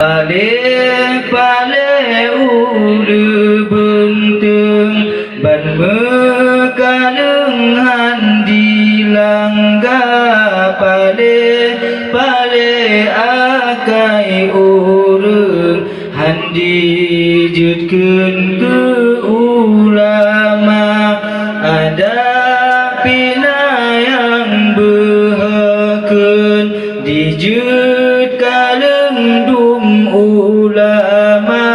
Pale ulu bentung ban mekaleng handi langga pale akai urang handi jutkeun ke ulama ada pina yang behakeun dijut kaleng dum ulama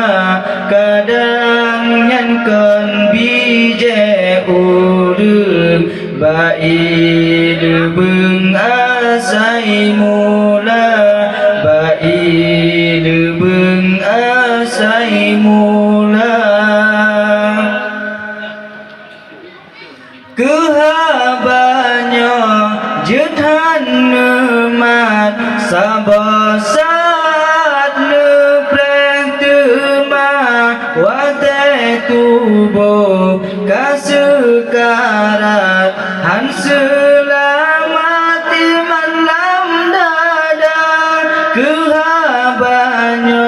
kadang nyankan bije urang bai lebeung asai mula bai lebeung asai mula kehabanya jethan nemat sabasat nepreng tema wate tubuh kasekarat han selamati malam dada kehabanya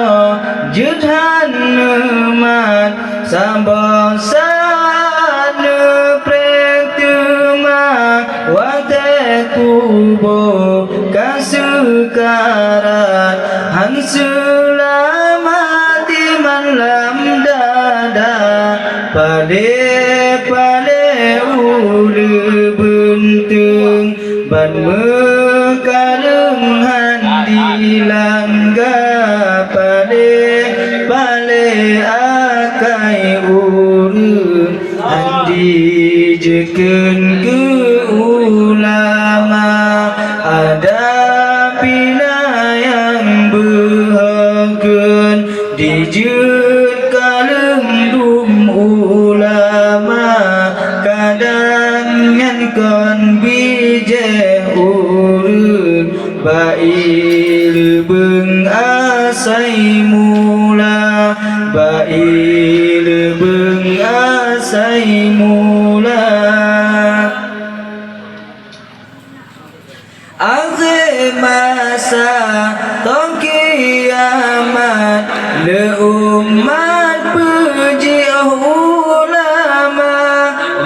jethan nemat sabasat nepreng tema wate tubuh kasekarat han selamati malam dada pale ulu bentung ban mekaleng handi langga pale akai urang handi jekeun ke ulama ada pina yang behakeun dijut kaleng dum ulama kadang nyankan bije urang bai lebeung asai mula bai lebeung asai mula akhir masa tong kiamat le umat puji ulama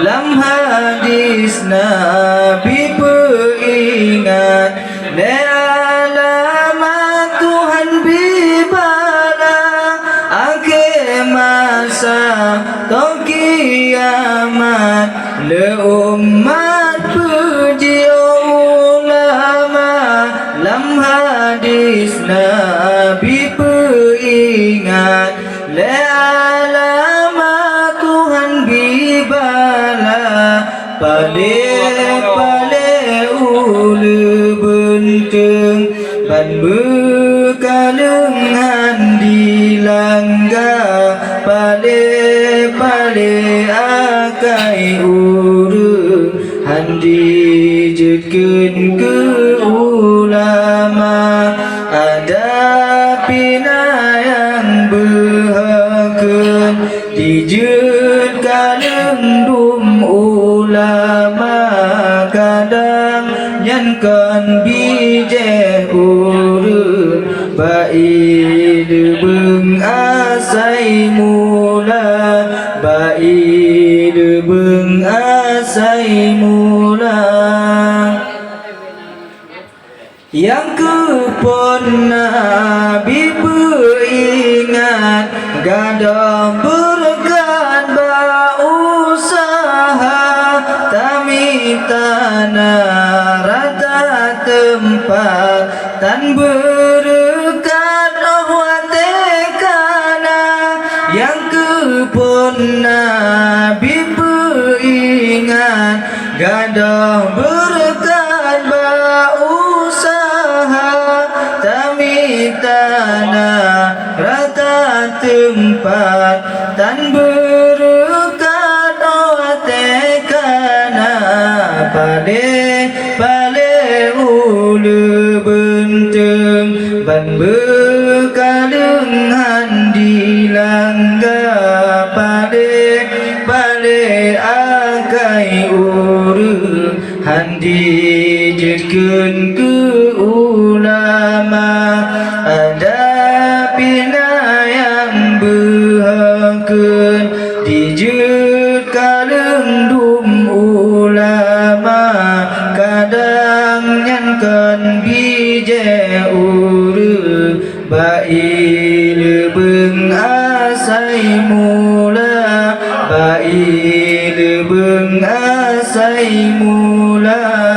lam hadis nabi peringat le alamat Tuhan bibala akhir masa tong kiamat le umat puji lam hadis nabi peringat le alamat Tuhan bibala pale ulu bentung ban mekaleng handi langga pale akai urang handi jetkeun ke ulama ada pina yang behakeun dijut kaleng dum ulama kadang nyankan bije urang bai lebeung asai mula bai lebeung asai mula yang kepon nabi peringat gada berkat usaha tami tanah rata tempat tan berkat wate kana yang kepon nabi peringat gada berkat tanah rata tempat tan berkat otekana pale ulu bentung ban bekaleng handi langga pale akai urang handi jetkeun ke ulama ada dijut kaleng dum ulama kadang nyankan bije uru bail beng asai mula bail beng asai mula